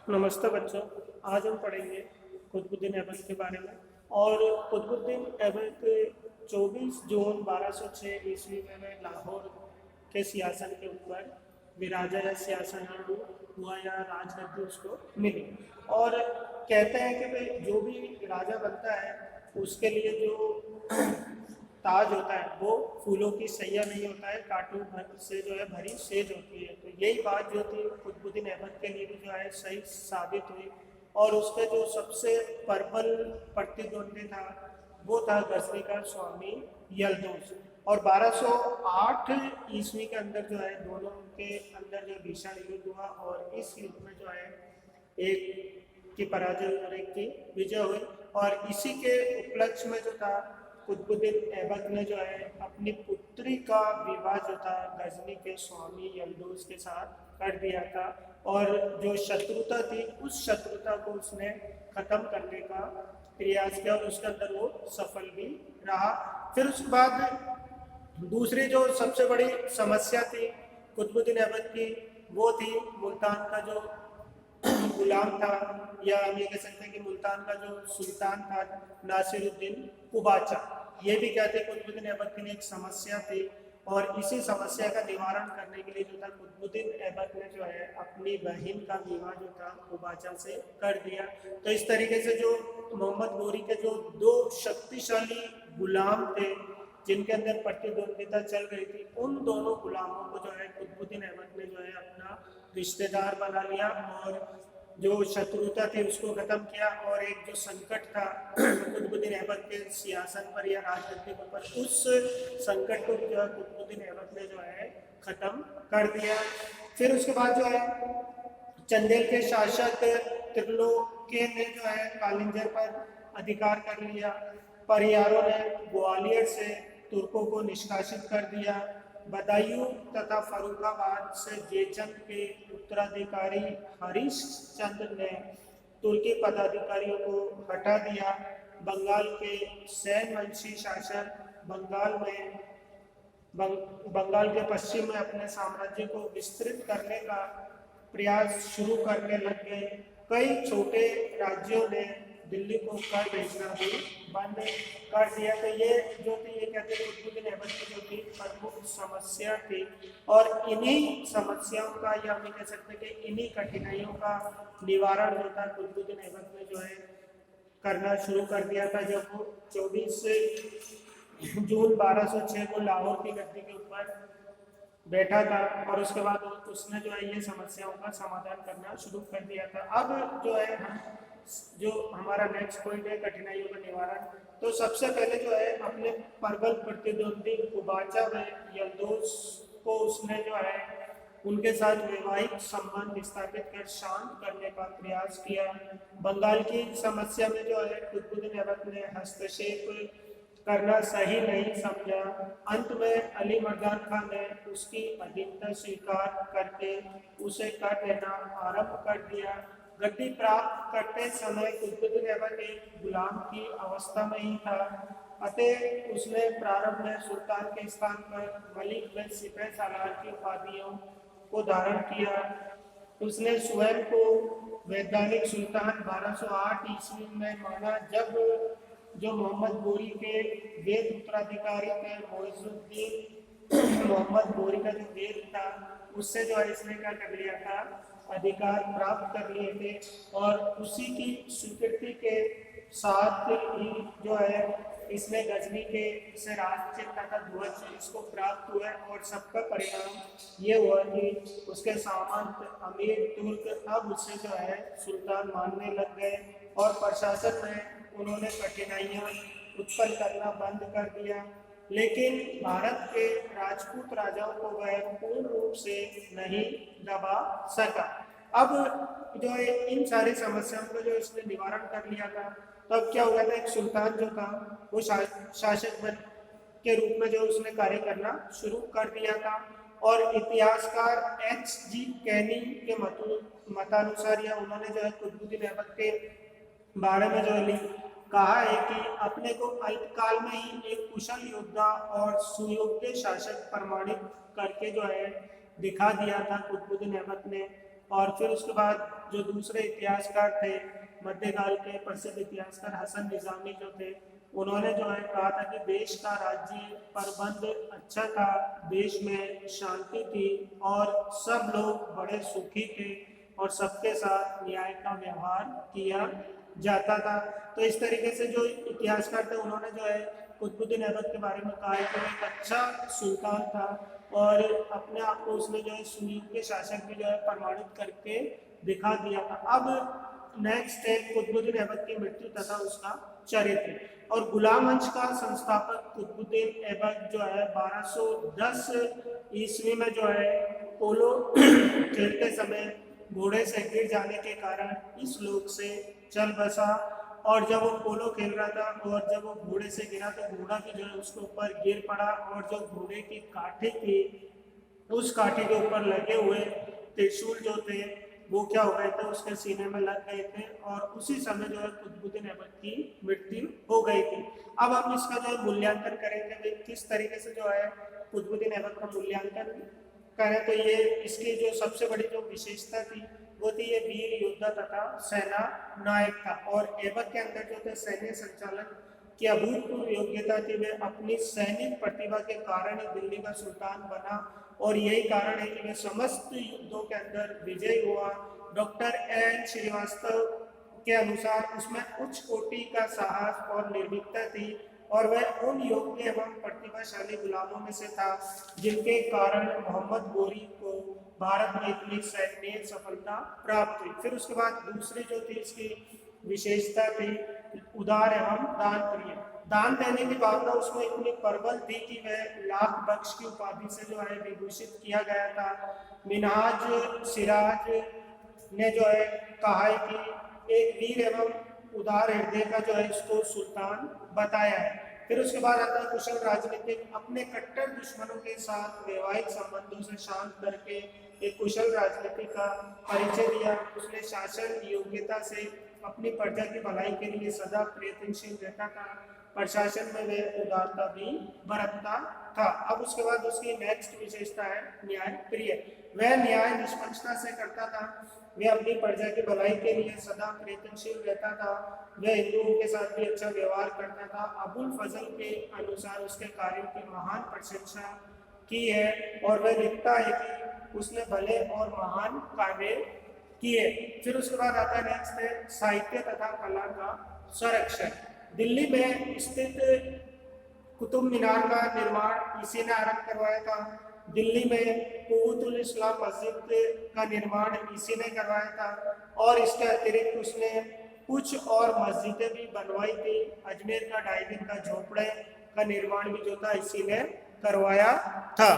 नमस्ते बच्चों। आज हम पढ़ेंगे कुतुबुद्दीन ऐबक के बारे में। और कुतुबुद्दीन ऐबक 24 जून 1206 ईस्वी में लाहौर के सियासत के ऊपर विराजा या सियासत हुआ या राजगद्दी उसको मिली। और कहते हैं कि भाई जो भी राजा बनता है उसके लिए जो ताज होता है वो फूलों की सैया नहीं होता है, कांटों से जो है भरी सेज होती है। तो यही बात जो थी कुतुबुद्दीन ऐबक के लिए भी जो है सही साबित हुई। और उसका जो सबसे प्रबल प्रतिद्वंदी था वो था गजनी का स्वामी यल्दुज। और 1208 ईस्वी के अंदर जो है दोनों के अंदर जो भीषण युद्ध हुआ और इस युद्ध में जो है एक की पराजय और एक की विजय हुई। और इसी के उपलक्ष्य में जो था कुतुबुद्दीन ऐबक ने जो है अपनी पुत्री का विवाह जो था गजनी के स्वामी यल्दुज के साथ कर दिया था। और जो शत्रुता थी उस शत्रुता को उसने खत्म करने का प्रयास किया और उसके अंदर वो सफल भी रहा। फिर उसके बाद दूसरी जो सबसे बड़ी समस्या थी कुतुबुद्दीन ऐबक की वो थी मुल्तान का जो गुलाम था, या हम ये कह सकते हैं कि मुल्तान का जो सुल्तान था नासिरुद्दीन कुबाचा। ये भी क्या थे कुतुबुद्दीन ऐबक के लिए एक समस्या थी। और इसी समस्या का निवारण करने के लिए जो था कुतुबुद्दीन ऐबक ने जो है अपनी बहन का विवाह जो था कुबाचा से कर दिया। तो इस तरीके से जो मोहम्मद गोरी के जो दो शक्तिशाली गुलाम थे जिनके अंदर प्रतिद्वंदिता चल रही थी, उन दोनों गुलामों को जो है कुतुबुद्दीन ऐबक ने जो है अपना रिश्तेदार बना लिया और जो शत्रुता थी उसको खत्म किया। और एक जो संकट था कुतुबुद्दीन ऐबक के सियासत पर या राजनीति के ऊपर, उस संकट को जो है कुतुबुद्दीन ऐबक ने जो है खत्म कर दिया। फिर उसके बाद जो है चंदेल के शासक त्रिलोके ने जो है कालिंजर पर अधिकार कर लिया। परियारों ने ग्वालियर से तुर्कों को निष्कासित कर दिया। बदायूं तथा फर्रुखाबाद से जयचंद के उत्तराधिकारी हरिश्चंद्र ने तुर्की पदाधिकारियों को हटा दिया। बंगाल के सैन वंशी शासक बंगाल के पश्चिम में अपने साम्राज्य को विस्तृत करने का प्रयास शुरू करने लग गए। कई छोटे राज्यों ने दिल्ली को कर भेजना भी बंद कर दिया। तो ये जो थी ये कहते हैं कुतुबुद्दीन ऐबक की जो थी प्रमुख समस्या थी। और इन्हीं समस्याओं का या हम कह सकते हैं कि इन्हीं कठिनाइयों का निवारण जो था कुतुबुद्दीन ऐबक ने जो है करना शुरू कर दिया था जब वो 24 जून 1206 को लाहौर की गद्दी के ऊपर बैठा था। और उसके बाद उसने जो है ये समस्याओं का समाधान करना शुरू कर दिया था। अब जो है हम जो हमारा नेक्स्ट पॉइंट है कठिनाइयों का निवारण। तो सबसे पहले जो है अपने प्रबल प्रतिद्वंदी कुबाचा में यल्दुज को उसने जो है उनके साथ वैवाहिक संबंध स्थापित कर शांत करने का प्रयास किया। बंगाल की समस्या में जो है कुतुबुद्दीन ऐबक ने हस्तक्षेप करना सही नहीं समझा। अंत में अली मर्दान खान ने उसकी अधीनता स्वीकार करके उसे कर देना आरंभ कर दिया। गद्दी प्राप्त करते समय कुतुबुद्दीन ऐबक एक गुलाम की अवस्था में ही था, अतः उसने प्रारंभ में सुल्तान के स्थान पर मलिक बिन सिपह सालार की उपाधियों को धारण किया। उसने स्वयं को वैधानिक सुल्तान 1208 ईस्वी में माना, जब जो मोहम्मद गोरी के वेद उत्तराधिकारी थे मोइजुद्दीन मोहम्मद गोरी का जो वेद था उससे जो है इसने क्या कर लिया था, अधिकार प्राप्त कर लिए थे। और उसी की स्वीकृति के साथ ही जो है इसने गजनी के से राज्य तथा ध्वज इसको प्राप्त हुआ। और सबका परिणाम ये हुआ कि उसके सामंत अमीर तुर्क अब उससे जो है सुल्तान मानने लग गए। और प्रशासन में उन्होंने कठिनाइयां उत्पन्न करना बंद कर दिया। लेकिन भारत के राजपूत राजाओं को वह पूर्ण रूप से नहीं दबा सका। अब जो है इन सारी समस्याओं का जो इसने निवारण कर लिया था, तो अब क्या हुआ था, एक सुल्तान जो था वो शासक के रूप में जो उसने कार्य करना शुरू कर दिया था। और इतिहासकार H.G. कैनी के मतानुसार या उन्होंने जो है कुतुबुद्दीन ऐबक के बारे में जो है कहा है कि अपने को अल्पकाल में ही एक कुशल योद्धा और सुयोग्य शासक प्रमाणित करके जो है दिखा दिया था कुतुबुद्दीन ऐबक ने। और फिर उसके बाद जो दूसरे इतिहासकार थे, मध्यकाल के प्रसिद्ध इतिहासकार हसन निजामी जो थे, उन्होंने जो है कहा था कि देश का राज्य प्रबंध अच्छा था, देश में शांति थी और सब लोग बड़े सुखी थे और सबके साथ न्याय का व्यवहार किया जाता था। तो इस तरीके से जो इतिहासकार थे उन्होंने जो है कुतुबुद्दीन ऐबक के बारे में कहा है कि वो एक अच्छा सुल्तान था और अपने आप को उसने जो है सुनियों के शासक भी जो है प्रमाणित करके दिखा दिया था। अब नेक्स्ट है कुतुबुद्दीन ऐबक की मृत्यु तथा उसका चरित्र। और गुलाम वंश का संस्थापक कुतुबुद्दीन ऐबक जो है 1210 ईस्वी में जो है पोलो खेलते समय घोड़े से गिर जाने के कारण इस लोक से चल बसा। और जब वो पोलो खेल रहा था और जब वो घोड़े से गिरा तो घोड़ा भी जो है उसके ऊपर गिर पड़ा और जो घोड़े की काठी थी उस काठी के ऊपर लगे हुए त्रिशूल जो थे वो क्या हो गए थे, उसके सीने में लग गए थे और उसी समय जो है कुतुबुद्दीन ऐबक की मृत्यु हो गई थी। अब हम इसका जो है मूल्यांकन करेंगे भाई किस तरीके से जो है कुतुबुद्दीन ऐबक का मूल्यांकन करें। तो ये इसकी जो सबसे बड़ी जो विशेषता थी वो थी ये वीर योद्धा तथा सेना नायक था। और ऐबक के अंदर जो थे सैन्य संचालन की अभूतपूर्व योग्यता थी। वे अपनी सैनिक प्रतिभा के कारण ही दिल्ली का सुल्तान बना और यही कारण है कि वह समस्त युद्धों के अंदर विजय हुआ। डॉक्टर एन श्रीवास्तव के अनुसार उसमें उच्च कोटि का साहस और निर्भीकता थी और वह उन योग्य एवं प्रतिभाशाली गुलामों में से था जिनके कारण मोहम्मद गोरी को भारत में इतनी सैन्य सफलता प्राप्त हुई। फिर उसके बाद दूसरी जो थी इसकी विशेषता थी उदार एवं दान प्रिय। दान देने की भावना उसमें इतनी प्रबल थी कि वह लाख बख्श की उपाधि से जो है विभूषित किया गया था। मिनहाज सिराज ने जो है कहा है कि एक वीर एवं उदार हृदय का जो है इसको सुल्तान बताया है। फिर उसके बाद आता है कुशल राजनीतिक। अपने कट्टर दुश्मनों के साथ वैवाहिक संबंधों से शांत करके एक कुशल राजनीति का परिचय दिया। उसने शासन योग्यता से अपनी प्रजा की भलाई के लिए सदा प्रयत्नशील रहता था। प्रशासन में वह उदारता भी बरतता था। अब उसके बाद उसकी नेक्स्ट विशेषता है न्याय प्रिय। वह न्याय निष्पक्षता से करता था। वह अपनी प्रजा की भलाई के लिए सदा प्रयत्नशील रहता था। वह हिंदुओं के साथ भी अच्छा व्यवहार करता था। अबुल फजल के अनुसार उसके कार्यों की महान प्रशंसा की है और वह लिखता है कि उसने भले और महान कार्य किए। फिर उसके बाद आता है नेक्स्ट है साहित्य तथा कला का संरक्षण। दिल्ली में स्थित कुतुब मीनार का निर्माण इसी ने आरंभ करवाया था। दिल्ली में कुतुब इस्लाम मस्जिद का निर्माण इसी ने करवाया था और इसके अतिरिक्त उसने कुछ और मस्जिदें भी बनवाई थी। अजमेर का ढाई दिन का झोपड़े का निर्माण भी जो था इसी ने करवाया था।